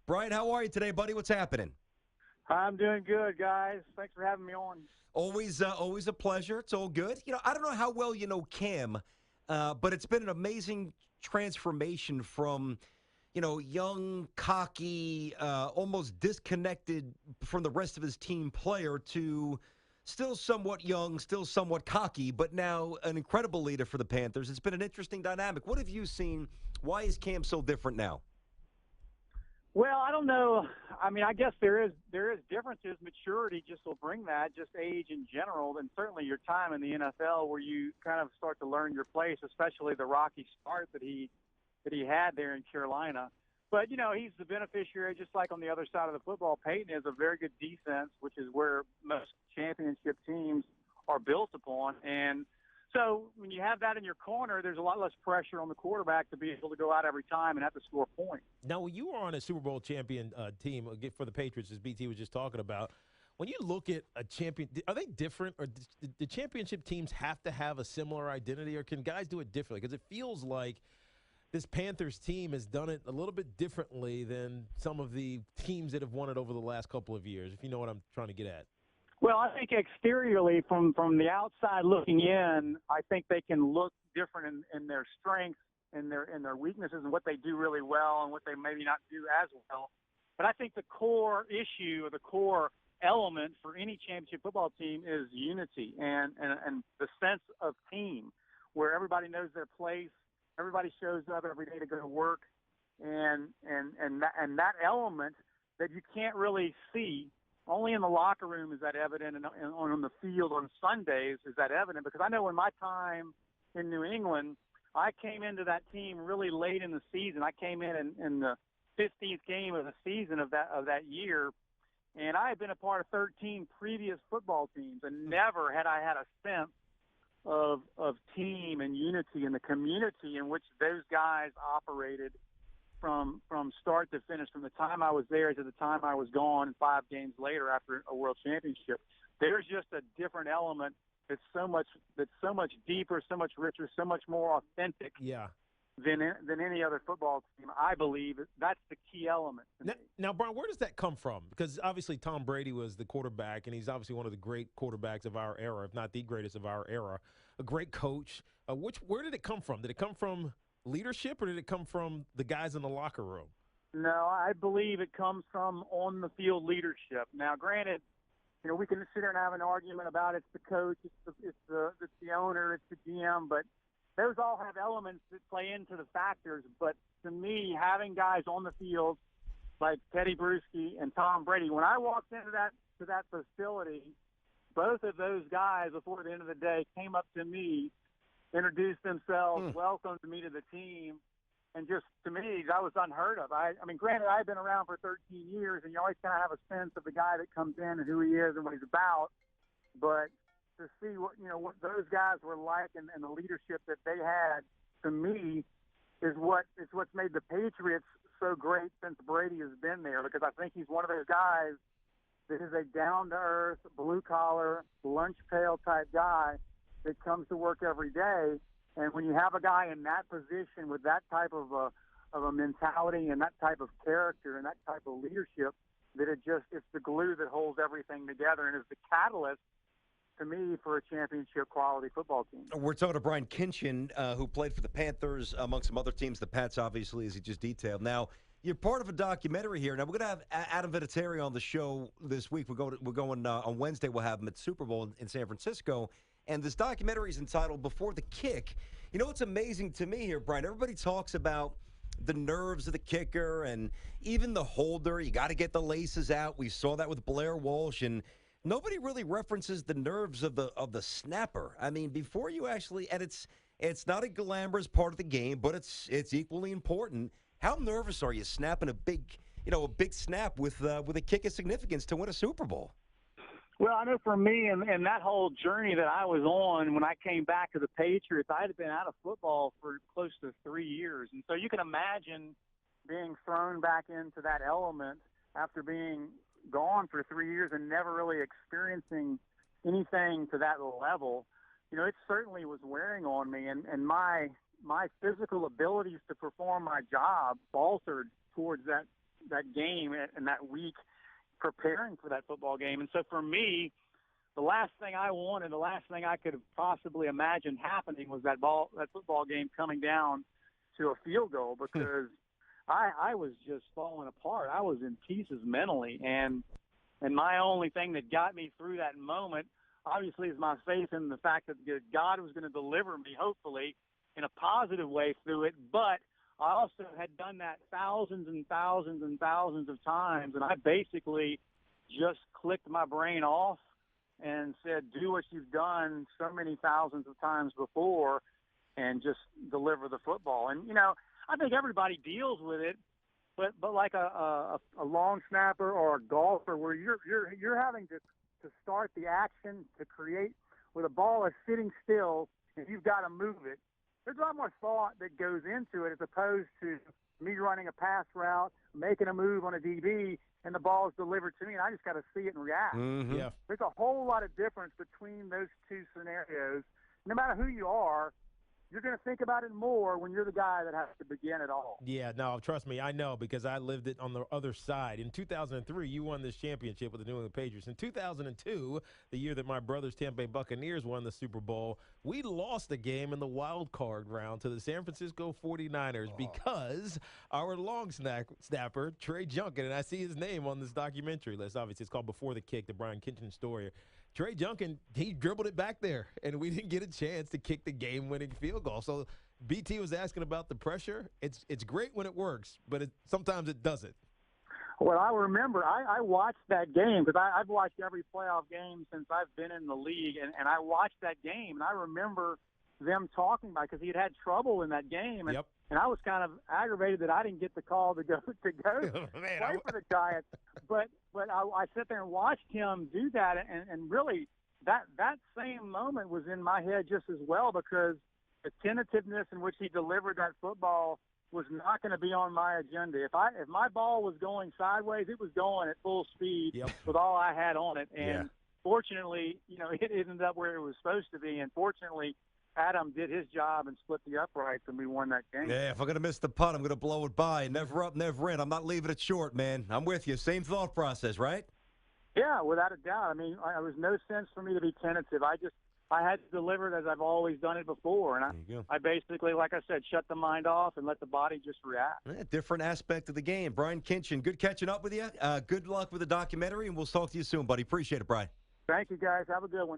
Brian, how are you today, buddy? What's happening? I'm doing good, guys. Thanks for having me on. Always a pleasure. It's all good. I don't know how well you know Cam, but it's been an amazing transformation from, young, cocky, almost disconnected from the rest of his team player to still somewhat young, still somewhat cocky, but now an incredible leader for the Panthers. It's been an interesting dynamic. What have you seen? Why is Cam so different now? Well, I don't know. I mean, I guess there is differences. Maturity just will bring that, just age in general, and certainly your time in the NFL where you kind of start to learn your place, especially the rocky start that he had there in Carolina. But he's the beneficiary, just like on the other side of the football. Peyton has a very good defense, which is where most championship teams are built upon, and so when you have that in your corner, there's a lot less pressure on the quarterback to be able to go out every time and have to score points. Now, when you were on a Super Bowl champion team for the Patriots, as BT was just talking about, when you look at a champion, are they different? Or the championship teams have to have a similar identity, or can guys do it differently? Because it feels like this Panthers team has done it a little bit differently than some of the teams that have won it over the last couple of years, if you know what I'm trying to get at. Well, I think exteriorly, from the outside looking in, I think they can look different in their strengths and their weaknesses and what they do really well and what they maybe not do as well. But I think the core issue or the core element for any championship football team is unity and the sense of team, where everybody knows their place, everybody shows up every day to go to work, and that element that you can't really see. Only in the locker room is that evident, and on the field on Sundays is that evident. Because I know in my time in New England, I came into that team really late in the season. I came in the 15th game of the season of that year, and I had been a part of 13 previous football teams, and never had I had a sense of team and unity in the community in which those guys operated from start to finish, from the time I was there to the time I was gone 5 games later after a world championship. There's just a different element that's so much deeper, so much richer, so much more authentic than any other football team. I believe that's the key element to me. Now, Brian, where does that come from? Because obviously Tom Brady was the quarterback, and he's obviously one of the great quarterbacks of our era, if not the greatest of our era. A great coach. Where did it come from? Did it come from leadership, or did it come from the guys in the locker room? No, I believe it comes from on the field leadership. Now, granted, we can sit here and have an argument about it's the coach, it's the owner, it's the GM, but those all have elements that play into the factors. But to me, having guys on the field like Teddy Bruschi and Tom Brady, when I walked into that facility, both of those guys before the end of the day came up to me, introduced themselves, welcomed me to the team, and just, to me, that was unheard of. I mean, granted, I've been around for 13 years, and you always kind of have a sense of the guy that comes in and who he is and what he's about, but to see what those guys were like and the leadership that they had, to me, is what's made the Patriots so great since Brady has been there, because I think he's one of those guys that is a down-to-earth, blue-collar, lunch pail type guy that comes to work every day. And when you have a guy in that position with that type of a mentality and that type of character and that type of leadership, that it's the glue that holds everything together and is the catalyst, to me, for a championship quality football team. We're talking to Brian Kinchen, who played for the Panthers, among some other teams, the Pats, obviously, as he just detailed. Now, you're part of a documentary here. Now, we're going to have Adam Vinatieri on the show this week. We're going on Wednesday. We'll have him at Super Bowl in San Francisco. And this documentary is entitled Before the Kick. What's amazing to me here, Brian? Everybody talks about the nerves of the kicker and even the holder. You got to get the laces out. We saw that with Blair Walsh, and nobody really references the nerves of the snapper. I mean, before you actually, and it's not a glamorous part of the game, but it's equally important. How nervous are you snapping a big snap with a kick of significance to win a Super Bowl? Well, I know for me and that whole journey that I was on when I came back to the Patriots, I had been out of football for close to 3 years. And so you can imagine being thrown back into that element after being gone for 3 years and never really experiencing anything to that level. It certainly was wearing on me. And my physical abilities to perform my job faltered towards game and that week preparing for that football game. And so for me, the last thing I wanted, the last thing I could have possibly imagined happening was that football game coming down to a field goal, because I was just falling apart. I was in pieces mentally, and my only thing that got me through that moment, obviously, is my faith in the fact that God was going to deliver me, hopefully, in a positive way through it. But I also had done that thousands and thousands and thousands of times, and I basically just clicked my brain off and said, do what you've done so many thousands of times before and just deliver the football. And, I think everybody deals with it, but like a long snapper or a golfer, where you're having to start the action, to create, where the ball is sitting still and you've got to move it. There's a lot more thought that goes into it, as opposed to me running a pass route, making a move on a DB, and the ball is delivered to me, and I just got to see it and react. Mm-hmm. Yeah. There's a whole lot of difference between those two scenarios. No matter who you are, you're going to think about it more when you're the guy that has to begin it all. Yeah, no, trust me, I know, because I lived it on the other side. In 2003, you won this championship with the New England Patriots. In 2002, the year that my brother's Tampa Bay Buccaneers won the Super Bowl, we lost the game in the wild card round to the San Francisco 49ers because our long snapper, Trey Junkin, and I see his name on this documentary list. Obviously, it's called Before the Kick, the Brian Kinchen story. Trey Junkin, he dribbled it back there, and we didn't get a chance to kick the game-winning field goal. So BT was asking about the pressure. It's great when it works, but sometimes it doesn't. Well, I remember I watched that game, because I've watched every playoff game since I've been in the league, and I watched that game, and I remember them talking about it, because he had trouble in that game, and, Yep. and I was kind of aggravated that I didn't get the call to go play for the Giants. But I sat there and watched him do that, and really that same moment was in my head just as well, because the tentativeness in which he delivered that football was not going to be on my agenda. If my ball was going sideways, it was going at full speed. Yep. With all I had on it. And Yeah. Fortunately, it ended up where it was supposed to be. And fortunately, Adam did his job and split the uprights, and we won that game. Yeah, if I'm going to miss the putt, I'm going to blow it by. Never up, never in. I'm not leaving it short, man. I'm with you. Same thought process, right? Yeah, without a doubt. I mean, there was no sense for me to be tentative. I had to deliver it as I've always done it before. And There you go. I basically, like I said, shut the mind off and let the body just react. Yeah, different aspect of the game. Brian Kinchen, good catching up with you. Good luck with the documentary, and we'll talk to you soon, buddy. Appreciate it, Brian. Thank you, guys. Have a good one.